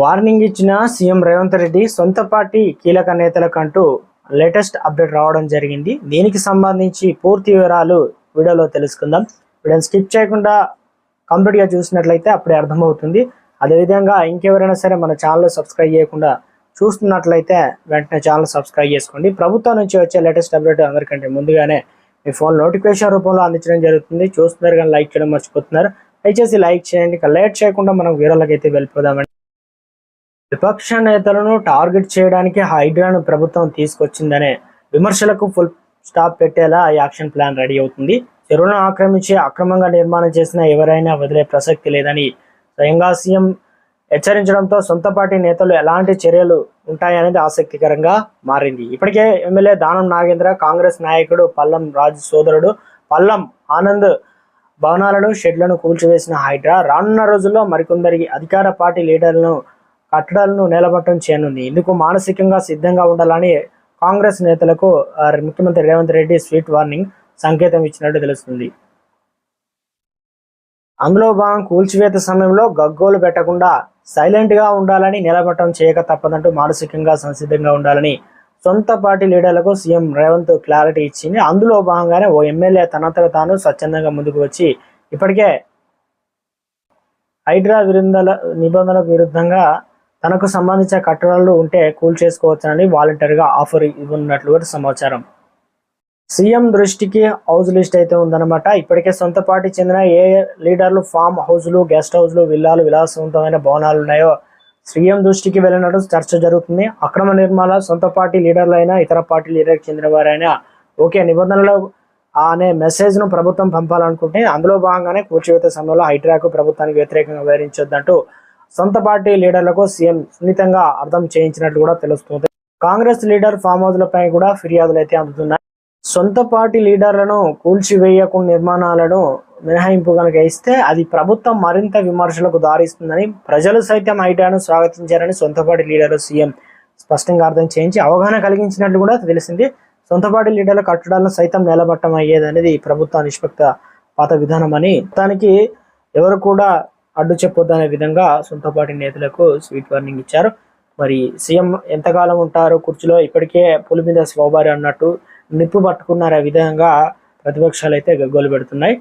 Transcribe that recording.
Warning ఇచ్చిన CM Revanth Reddy సొంత party కీలక నేతలకంటూ లేటెస్ట్ అప్డేట్ రావడం జరిగింది. దీనికి సంబంధించి పూర్తి వివరాలు వీడియోలో తెలుసుకుందాం. వీడియోని స్కిప్ చేయకుండా కంప్లీట్గా చూసినట్లయితే అప్పుడే అర్థమవుతుంది. అదేవిధంగా ఇంకెవరైనా సరే మన ఛానల్ సబ్స్క్రైబ్ చేయకుండా చూస్తున్నట్లయితే వెంటనే ఛానల్ సబ్స్క్రైబ్ చేసుకోండి. ప్రభుత్వం నుంచి వచ్చే లేటెస్ట్ అప్డేట్ అందరికంటే ముందుగానే మీ ఫోన్ నోటిఫికేషన్ రూపంలో అందించడం జరుగుతుంది. చూస్తున్నారు కానీ లైక్ చేయడం మర్చిపోతున్నారు. దయచేసి లైక్ చేయండి. లేట్ చేయకుండా మనం వీడియోలోకి అయితే వెళ్ళిపోదామండి. విపక్ష నేతలను టార్గెట్ చేయడానికి హైడ్రాను ప్రభుత్వం తీసుకొచ్చిందనే విమర్శలకు ఫుల్ స్టాప్ పెట్టేలా యాక్షన్ ప్లాన్ రెడీ అవుతుంది. చెరువులను ఆక్రమించి అక్రమంగా నిర్మాణం చేసిన ఎవరైనా వదిలే ప్రసక్తి లేదని స్వయంగా సీఎం హెచ్చరించడంతో సొంత పార్టీ నేతలు ఎలాంటి చర్యలు ఉంటాయనేది ఆసక్తికరంగా మారింది. ఇప్పటికే ఎమ్మెల్యే దానం నాగేంద్ర, కాంగ్రెస్ నాయకుడు పల్లం రాజు సోదరుడు పల్లం ఆనంద్ భవనాలను, షెడ్లను కూల్చివేసిన హైడ్రా రానున్న రోజుల్లో మరికొందరికి అధికార పార్టీ లీడర్లను కట్టడాలను నేలమట్టం చేయనుంది. ఇందుకు మానసికంగా సిద్ధంగా ఉండాలని కాంగ్రెస్ నేతలకు ముఖ్యమంత్రి రేవంత్ రెడ్డి స్వీట్ వార్నింగ్ సంకేతం ఇచ్చినట్టు తెలుస్తుంది. అందులో భాగం కూల్చివేత సమయంలో గగ్గోలు పెట్టకుండా సైలెంట్గా ఉండాలని, నేలమట్టం చేయక తప్పదంటూ మానసికంగా సంసిద్ధంగా ఉండాలని సొంత పార్టీ లీడర్లకు సీఎం రేవంత్ క్లారిటీ ఇచ్చింది. అందులో భాగంగానే ఓ ఎమ్మెల్యే తనంతట తాను స్వచ్ఛందంగా ముందుకు వచ్చి ఇప్పటికే హైడ్రా నిబంధనలకు విరుద్ధంగా తనకు సంబంధించిన కట్టడాలు ఉంటే కూల్చేసుకోవచ్చునని వాలంటీర్గా ఆఫర్ ఇవ్వనున్నట్లు కూడా సమాచారం. సీఎం దృష్టికి హౌస్ లిస్ట్ అయితే ఉందన్నమాట. ఇప్పటికే సొంత పార్టీ చెందిన ఏ లీడర్లు ఫామ్ హౌస్లు, గెస్ట్ హౌస్లు, విల్లాలు, విలాసవంతమైన భవనాలు ఉన్నాయో సీఎం దృష్టికి వెళ్ళినట్టు చర్చ జరుగుతుంది. అక్రమ నిర్మాణాలు సొంత పార్టీ లీడర్లు అయినా ఇతర పార్టీ లీడర్కి చెందిన వారైనా ఓకే నిబంధనలు అనే మెసేజ్ను ప్రభుత్వం పంపాలనుకుంటే అందులో భాగంగానే కూల్చివేత సమయంలో హైడ్రాకు ప్రభుత్వానికి వ్యతిరేకంగా వివరించొద్దంటూ సొంత పార్టీ లీడర్లకు సీఎం సున్నితంగా అర్థం చేయించినట్లు కూడా తెలుస్తుంది. కాంగ్రెస్ లీడర్ ఫామ్ హౌస్లపై కూడా ఫిర్యాదులు అయితే అందుతున్నాయి. సొంత పార్టీ లీడర్లను కూల్చివేయకుండా నిర్మాణాలను మినహాయింపు కనుక ఇస్తే అది ప్రభుత్వం మరింత విమర్శలకు దారిస్తుందని, ప్రజలు సైతం హైడ్రాను స్వాగతించారని సొంత పార్టీ లీడర్ సీఎం స్పష్టంగా అర్థం చేయించి అవగాహన కలిగించినట్లు కూడా తెలిసింది. సొంత పార్టీ లీడర్ల కట్టడాలను సైతం నేలమట్టం అయ్యేదనేది ప్రభుత్వ నిష్పక్ష పాత విధానం అని దానికి ఎవరు కూడా అడ్డు చెప్పొద్దనే విధంగా సొంత పార్టీ నేతలకు స్వీట్ వార్నింగ్ ఇచ్చారు. మరి సీఎం ఎంతకాలం ఉంటారు కుర్చీలో, ఇప్పటికే పులి మీద స్వభారి అన్నట్టు నిప్పు పట్టుకున్నారు. ఆ విధంగా ప్రతిపక్షాలు అయితే గగ్గోలు పెడుతున్నాయి.